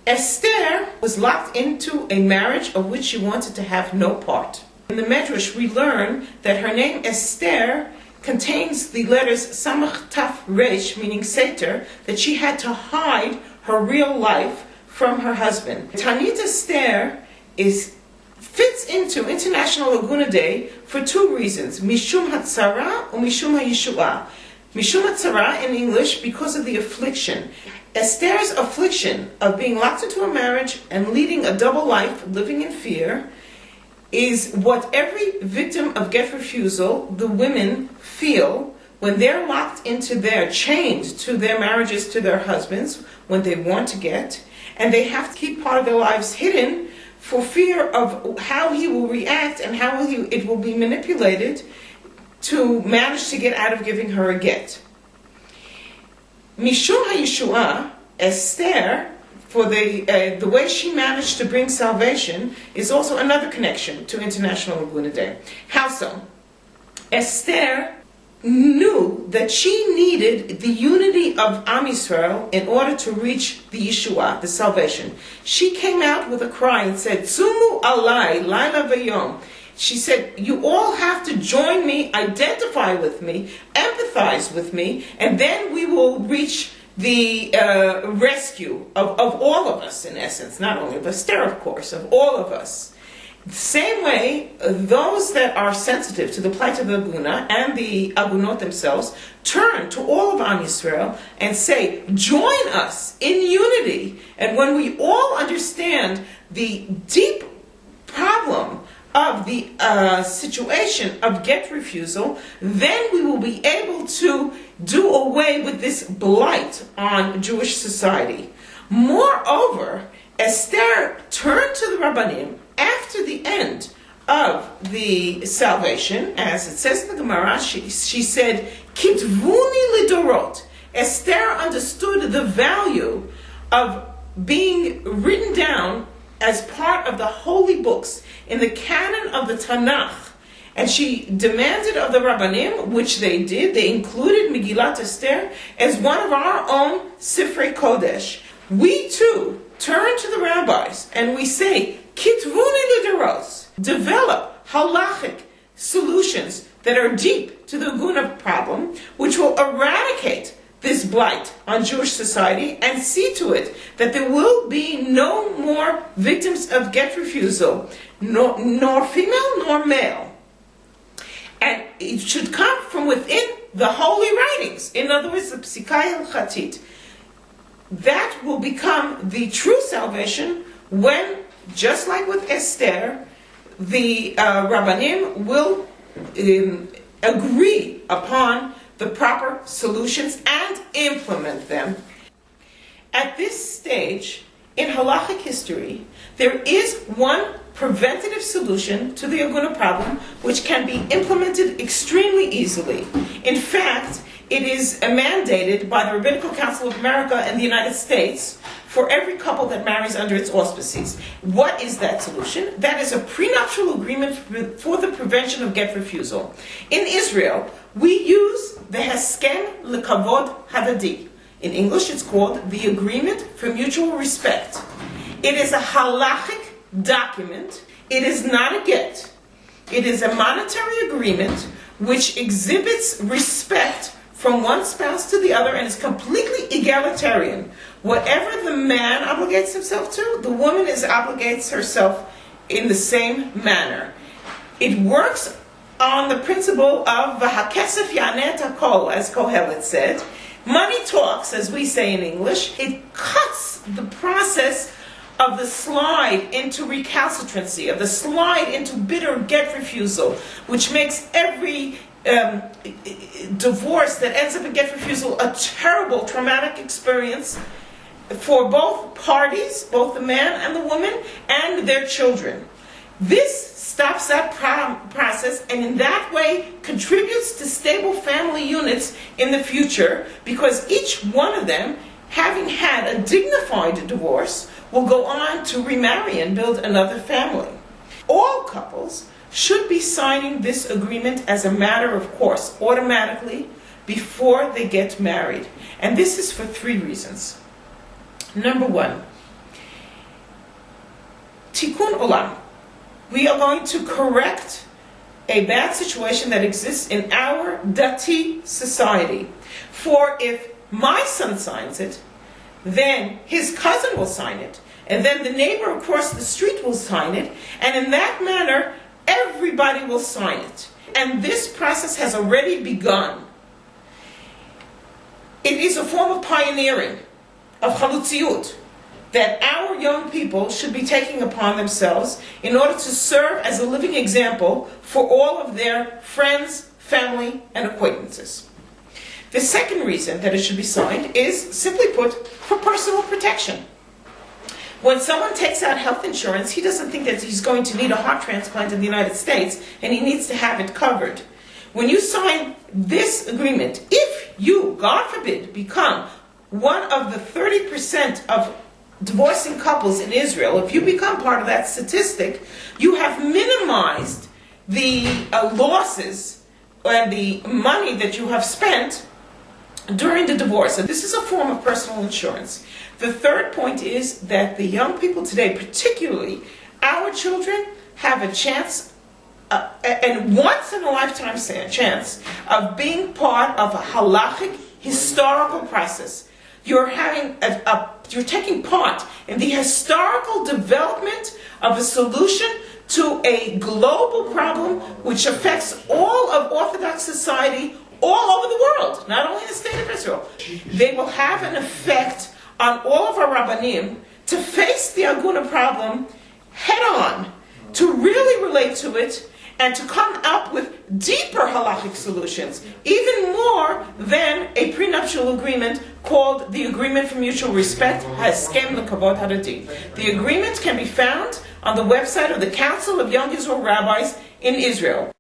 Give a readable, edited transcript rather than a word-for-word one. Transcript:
Esther was locked into a marriage of which she wanted to have no part. In the Medrash, we learn that her name Esther contains the letters Samach Taf Resh, meaning Seter, that she had to hide her real life from her husband. Taanit Esther fits into International Agunah Day for two reasons: Mishum Hatzara and Mishum HaYeshua. Mishum Hatzara in English, because of the affliction. Esther's affliction of being locked into a marriage and leading a double life, living in fear, is what every victim of get refusal, the women, feel when they're locked into chained to their marriages to their husbands, when they want to get, and they have to keep part of their lives hidden for fear of how he will react and how it will be manipulated to manage to get out of giving her a get. Mishum HaYeshua, Esther, for the way she managed to bring salvation, is also another connection to International Agunah Day. How so? Esther knew that she needed the unity of Am Yisrael in order to reach the Yeshua, the salvation. She came out with a cry and said, Tzumu alai, laila v'yom. She said, you all have to join me, identify with me, empathize with me, and then we will reach the rescue of all of us, in essence, not only of Esther, of course, of all of us. The same way, those that are sensitive to the plight of the Agunah and the Agunot themselves turn to all of Am Yisrael and say, join us in unity. And when we all understand the deep problem of the situation of get refusal, then we will be able to do away with this blight on Jewish society. Moreover, Esther turned to the Rabbanim after the end of the salvation, as it says in the Gemara. She said, Kitvuni lidorot. Esther understood the value of being written down as part of the holy books in the canon of the Tanakh. And she demanded of the Rabbanim, which they did. They included Megillat Esther as one of our own Sifrei Kodesh. We too turn to the rabbis and we say, Kitvuni l'doros, develop halachic solutions that are deep to the Agunah problem, which will eradicate this blight on Jewish society and see to it that there will be no more victims of get refusal, nor female nor male. And it should come from within the holy writings. In other words, the Psikai Hilchatit. That will become the true salvation when, just like with Esther, the Rabbanim will agree upon the proper solutions and implement them. At this stage in halachic history, there is one preventative solution to the Agunah problem which can be implemented extremely easily. In fact, it is mandated by the Rabbinical Council of America and the United States for every couple that marries under its auspices. What is that solution? That is a prenuptial agreement for the prevention of get refusal. In Israel, we use the Heskem Lekavod Hadadi. In English, it's called the Agreement for Mutual Respect. It is a halachic document. It is not a get. It is a monetary agreement which exhibits respect from one spouse to the other and is completely egalitarian. Whatever the man obligates himself to, the woman obligates herself in the same manner. It works on the principle of V'hakesef yanet hakol, as Kohelet said. Money talks, as we say in English. It cuts the process of the slide into recalcitrancy, of the slide into bitter get refusal, which makes every divorce that ends up in get refusal a terrible, traumatic experience for both parties, both the man and the woman, and their children. This stops that process and in that way contributes to stable family units in the future, because each one of them, having had a dignified divorce, will go on to remarry and build another family. All couples should be signing this agreement as a matter of course, automatically, before they get married. And this is for three reasons. Number one, tikkun olam. We are going to correct a bad situation that exists in our dati society. For if my son signs it, then his cousin will sign it, and then the neighbor across the street will sign it, and in that manner, everybody will sign it. And this process has already begun. It is a form of pioneering, of chalutziut, that our young people should be taking upon themselves in order to serve as a living example for all of their friends, family, and acquaintances. The second reason that it should be signed is, simply put, for personal protection. When someone takes out health insurance, he doesn't think that he's going to need a heart transplant in the United States, and he needs to have it covered. When you sign this agreement, if you, God forbid, become one of the 30% of divorcing couples in Israel, if you become part of that statistic, you have minimized the losses and the money that you have spent during the divorce. So this is a form of personal insurance. The third point is that the young people today, particularly our children, have a chance, and once in a lifetime chance, of being part of a halachic historical process. You're having you're taking part in the historical development of a solution to a global problem which affects all of Orthodox society all over the world, not only in the state of Israel. They will have an effect on all of our Rabbanim to face the Agunah problem head on, to really relate to it, and to come up with deeper halachic solutions, even more than a prenuptial agreement called the Agreement for Mutual Respect, Haskem Lekavod Hadadi. The agreement can be found on the website of the Council of Young Israel Rabbis in Israel.